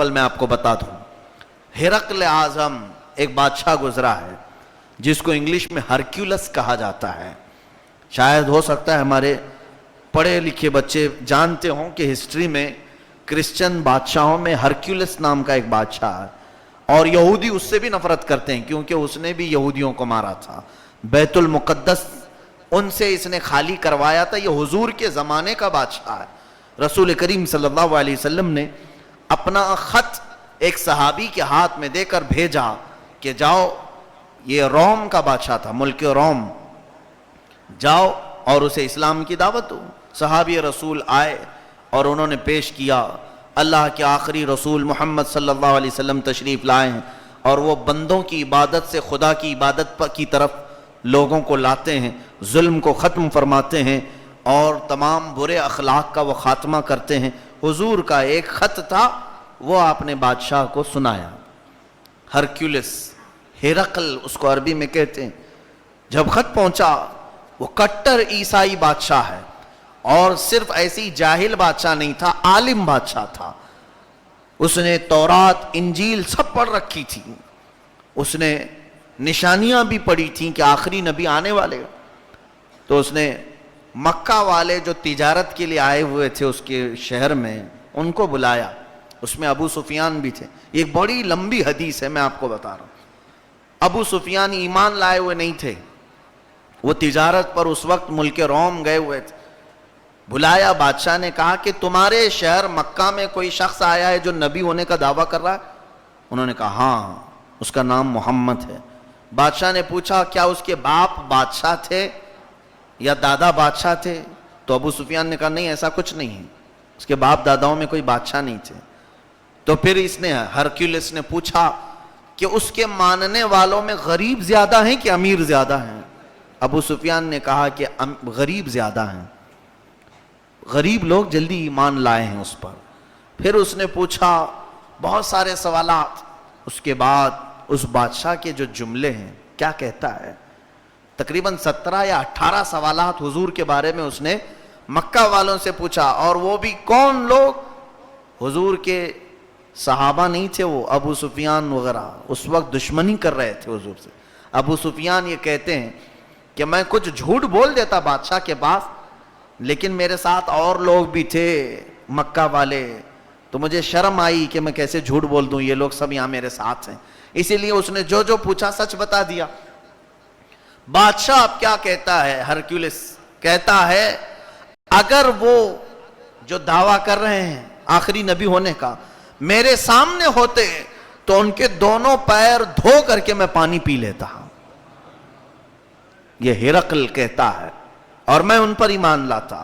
Example मैं आपको बता दूं, हिरकल आजम एक बादशाह गुजरा है जिसको इंग्लिश में हरक्यूलस कहा जाता है। शायद हो सकता है हमारे पढ़े लिखे बच्चे जानते हों कि हिस्ट्री में क्रिश्चियन बादशाहों में हरक्यूलस नाम का एक बादशाह है, और यहूदी उससे भी नफरत करते हैं क्योंकि उसने भी यहूदियों को मारा था। बैतुल मुकद्दस उनसे इसने खाली करवाया था। ये हुजूर के ज़माने का बादशाह है। रसूल करीम सल्लल्लाहु अलैहि वसल्लम ने अपना खत एक सहाबी के हाथ में देकर भेजा कि जाओ, ये रोम का बादशाह था, मुल्क रोम, जाओ और उसे इस्लाम की दावत दो। सहाबी रसूल आए और उन्होंने पेश किया। अल्लाह के आखिरी रसूल मोहम्मद सल्लल्लाहु अलैहि वसल्लम तशरीफ़ लाए हैं और वो बंदों की इबादत से खुदा की इबादत की तरफ लोगों को लाते हैं, जुल्म को ख़त्म फरमाते हैं और तमाम बुरे अखलाक का वो ख़ात्मा करते हैं। हुजूर का एक ख़त था, वो आपने बादशाह को सुनाया। हरक्यूलिस, हिरकल उसको अरबी में कहते हैं। जब ख़त पहुंचा, वो कट्टर ईसाई बादशाह है और सिर्फ ऐसी जाहिल बादशाह नहीं था, आलिम बादशाह था। उसने तौरात इंजील सब पढ़ रखी थी, उसने निशानियां भी पढ़ी थी कि आखिरी नबी आने वाले। तो उसने मक्का वाले जो तिजारत के लिए आए हुए थे उसके शहर में, उनको बुलाया। उसमें अबू सुफियान भी थे। एक बड़ी लंबी हदीस है, मैं आपको बता रहा हूं। अबू सुफियान ईमान लाए हुए नहीं थे, वो तिजारत पर उस वक्त मुल्क रोम गए हुए थे। बुलाया, बादशाह ने कहा कि तुम्हारे शहर मक्का में कोई शख्स आया है जो नबी होने का दावा कर रहा है? उन्होंने कहा हाँ, उसका नाम मोहम्मद है। बादशाह ने पूछा क्या उसके बाप बादशाह थे या दादा बादशाह थे? तो अबू सुफियान ने कहा नहीं, ऐसा कुछ नहीं है, उसके बाप दादाओं में कोई बादशाह नहीं थे। तो फिर इसने, हरक्यूलिस ने पूछा कि उसके मानने वालों में गरीब ज्यादा हैं कि अमीर ज्यादा हैं? अबू सुफियान ने कहा कि गरीब ज्यादा हैं, गरीब लोग जल्दी ईमान लाए हैं उस पर। फिर उसने पूछा बहुत सारे सवालात। उसके बाद उस बादशाह के जो जुमले हैं, क्या कहता है, तकरीबन 17 या 18 सवालात हुजूर के बारे में उसने मक्का वालों से पूछा। और वो भी कौन लोग? हुजूर के सहाबा नहीं थे वो, अबू सुफियान वगैरह उस वक्त दुश्मनी कर रहे थे हुजूर से। अबू सुफियान ये कहते हैं कि मैं कुछ झूठ बोल देता बादशाह के पास, लेकिन मेरे साथ और लोग भी थे मक्का वाले, तो मुझे शर्म आई कि मैं कैसे झूठ बोल दूं, ये लोग सब यहां मेरे साथ हैं। इसीलिए उसने जो जो पूछा सच बता दिया। बादशाह अब क्या कहता है? हरक्यूलिस कहता है अगर वो जो दावा कर रहे हैं आखिरी नबी होने का मेरे सामने होते तो उनके दोनों पैर धो करके मैं पानी पी लेता। ये हिरकल कहता है और मैं उन पर ईमान लाता।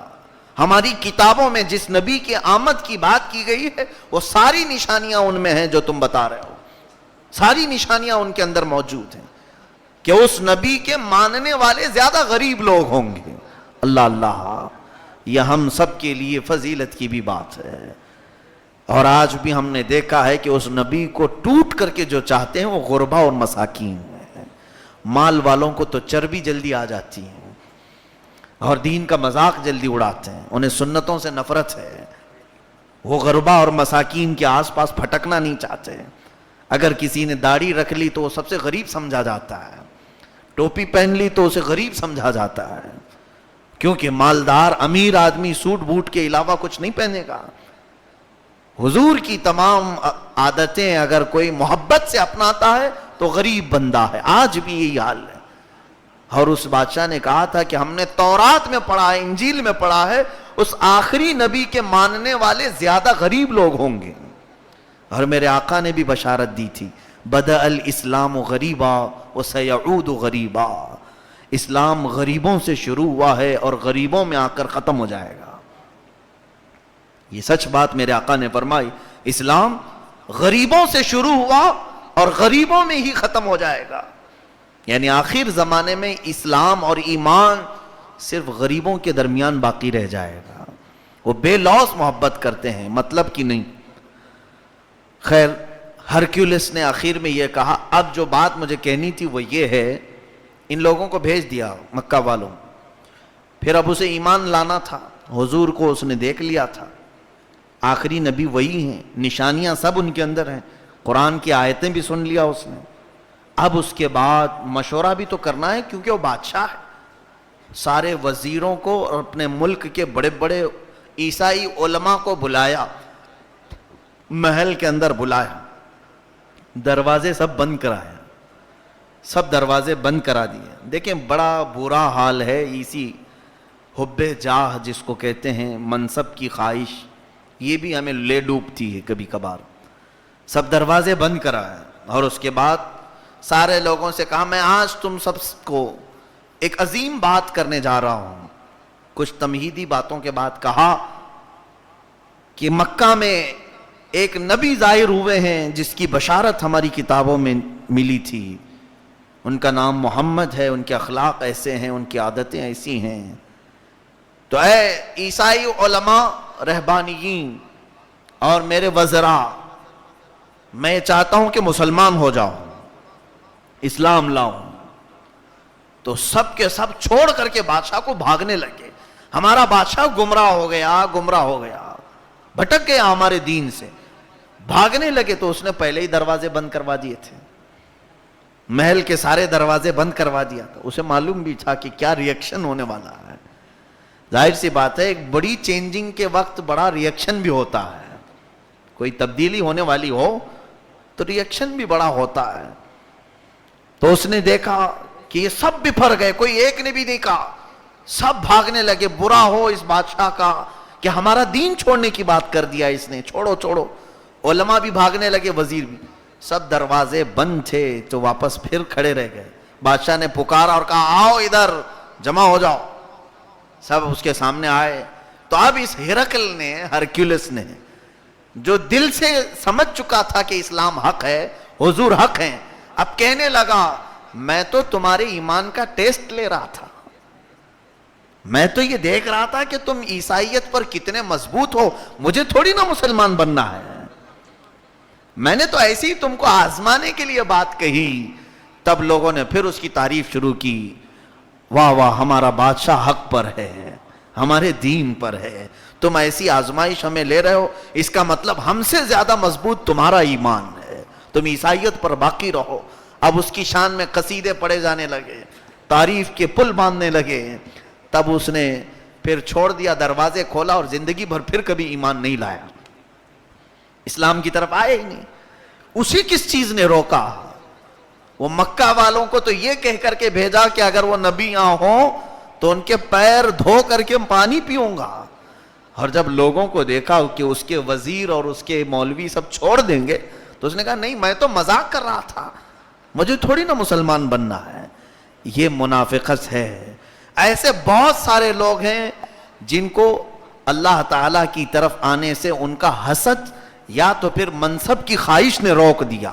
हमारी किताबों में जिस नबी के आमद की बात की गई है वो सारी निशानियां उनमें हैं जो तुम बता रहे हो, सारी निशानियां उनके अंदर मौजूद हैं कि उस नबी के मानने वाले ज्यादा गरीब लोग होंगे। अल्लाह अल्लाह, यह हम सब के लिए फजीलत की भी बात है। और आज भी हमने देखा है कि उस नबी को टूट करके जो चाहते हैं वो गुरबा और मसाकीन है। माल वालों को तो चर्बी जल्दी आ जाती है और दीन का मजाक जल्दी उड़ाते हैं, उन्हें सुन्नतों से नफरत है। वो गुरबा और मसाकीन के आसपास फटकना नहीं चाहते। अगर किसी ने दाढ़ी रख ली तो वो सबसे गरीब समझा जाता है, टोपी पहन ली तो उसे गरीब समझा जाता है, क्योंकि मालदार अमीर आदमी सूट बूट के अलावा कुछ नहीं पहनेगा। हुजूर की तमाम आदतें अगर कोई मोहब्बत से अपनाता है तो गरीब बंदा है। आज भी यही हाल है। और उस बादशाह ने कहा था कि हमने तौरात में पढ़ा है, इंजील में पढ़ा है, उस आखिरी नबी के मानने वाले ज्यादा गरीब लोग होंगे। और मेरे आका ने भी बशारत दी थी, बदअल इस्लाम गरीबा व सयऊद गरीबा, इस्लाम गरीबों से शुरू हुआ है और गरीबों में आकर खत्म हो जाएगा। ये सच बात मेरे आका ने फरमाई, इस्लाम गरीबों से शुरू हुआ और गरीबों में ही खत्म हो जाएगा। यानी आखिर जमाने में इस्लाम और ईमान सिर्फ गरीबों के दरमियान बाकी रह जाएगा। वो बेलौस मोहब्बत करते हैं, मतलब की नहीं। खैर, हरक्यूलिस ने आखिर में यह कहा, अब जो बात मुझे कहनी थी वो ये है, इन लोगों को भेज दिया मक्का वालों। फिर अब उसे ईमान लाना था, हुजूर को उसने देख लिया था, آخری نبی وہی ہیں, نشانیاں سب ان کے اندر ہیں, قرآن کی آیتیں بھی سن لیا اس نے. اب اس کے بعد مشورہ بھی تو کرنا ہے, کیونکہ وہ بادشاہ ہے. سارے وزیروں کو اور اپنے ملک کے بڑے بڑے عیسائی علماء کو بلایا, محل کے اندر بلایا, دروازے سب بند کرائے, سب دروازے بند کرا دیے. دیکھیں بڑا برا حال ہے اسی حب جاہ جس کو کہتے ہیں, منصب کی خواہش, یہ بھی ہمیں لے ڈوبتی ہے کبھی کبھار. سب دروازے بند کرائے اور اس کے بعد سارے لوگوں سے کہا میں آج تم سب کو ایک عظیم بات کرنے جا رہا ہوں. کچھ تمہیدی باتوں کے بعد کہا کہ مکہ میں ایک نبی ظاہر ہوئے ہیں جس کی بشارت ہماری کتابوں میں ملی تھی. ان کا نام محمد ہے, ان کے اخلاق ایسے ہیں, ان کی عادتیں ایسی ہیں. تو اے عیسائی علماء, رہبانیین اور میرے وزراء, میں چاہتا ہوں کہ مسلمان ہو جاؤ, اسلام لاؤ. تو سب کے سب چھوڑ کر کے بادشاہ کو بھاگنے لگے. ہمارا بادشاہ گمراہ ہو گیا, بھٹک گیا ہمارے دین سے, بھاگنے لگے. تو اس نے پہلے ہی دروازے بند کروا دیے تھے, محل کے سارے دروازے بند کروا دیا تھا. اسے معلوم بھی تھا کہ کیا ری ایکشن ہونے والا ہے. ظاہر سی بات ہے, ایک بڑی چینجنگ کے وقت بڑا ری ایکشن بھی ہوتا ہے. کوئی تبدیلی ہونے والی ہو تو ری ایکشن بھی بڑا ہوتا ہے. تو اس نے دیکھا کہ یہ سب بفر گئے, کوئی ایک نے بھی نہیں کہا, سب بھاگنے لگے. برا ہو اس بادشاہ کا کہ ہمارا دین چھوڑنے کی بات کر دیا اس نے, چھوڑو چھوڑو. علماء بھی بھاگنے لگے, وزیر بھی. سب دروازے بند تھے تو واپس پھر کھڑے رہ گئے. بادشاہ نے پکارا اور کہا آؤ ادھر, جمع ہو جاؤ. سب اس کے سامنے آئے. تو اب اس ہرقل نے, ہرکیولس نے, جو دل سے سمجھ چکا تھا کہ اسلام حق ہے, حضور حق ہیں, اب کہنے لگا میں تو تمہارے ایمان کا ٹیسٹ لے رہا تھا, میں تو یہ دیکھ رہا تھا کہ تم عیسائیت پر کتنے مضبوط ہو, مجھے تھوڑی نہ مسلمان بننا ہے, میں نے تو ایسی تم کو آزمانے کے لیے بات کہی. تب لوگوں نے پھر اس کی تعریف شروع کی, واہ واہ ہمارا بادشاہ حق پر ہے, ہمارے دین پر ہے, تم ایسی آزمائش ہمیں لے رہے ہو, اس کا مطلب ہم سے زیادہ مضبوط تمہارا ایمان ہے, تم عیسائیت پر باقی رہو. اب اس کی شان میں قصیدے پڑھے جانے لگے, تعریف کے پل باندھنے لگے. تب اس نے پھر چھوڑ دیا, دروازے کھولا اور زندگی بھر پھر کبھی ایمان نہیں لایا, اسلام کی طرف آئے ہی نہیں. اسی کس چیز نے روکا؟ وہ مکہ والوں کو تو یہ کہہ کر کے بھیجا کہ اگر وہ نبی یہاں ہوں تو ان کے پیر دھو کر کے پانی پیوں گا. اور جب لوگوں کو دیکھا کہ اس کے وزیر اور اس کے مولوی سب چھوڑ دیں گے تو اس نے کہا نہیں, میں تو مذاق کر رہا تھا, مجھے تھوڑی نہ مسلمان بننا ہے. یہ منافقت ہے. ایسے بہت سارے لوگ ہیں جن کو اللہ تعالیٰ کی طرف آنے سے ان کا حسد یا تو پھر منصب کی خواہش نے روک دیا.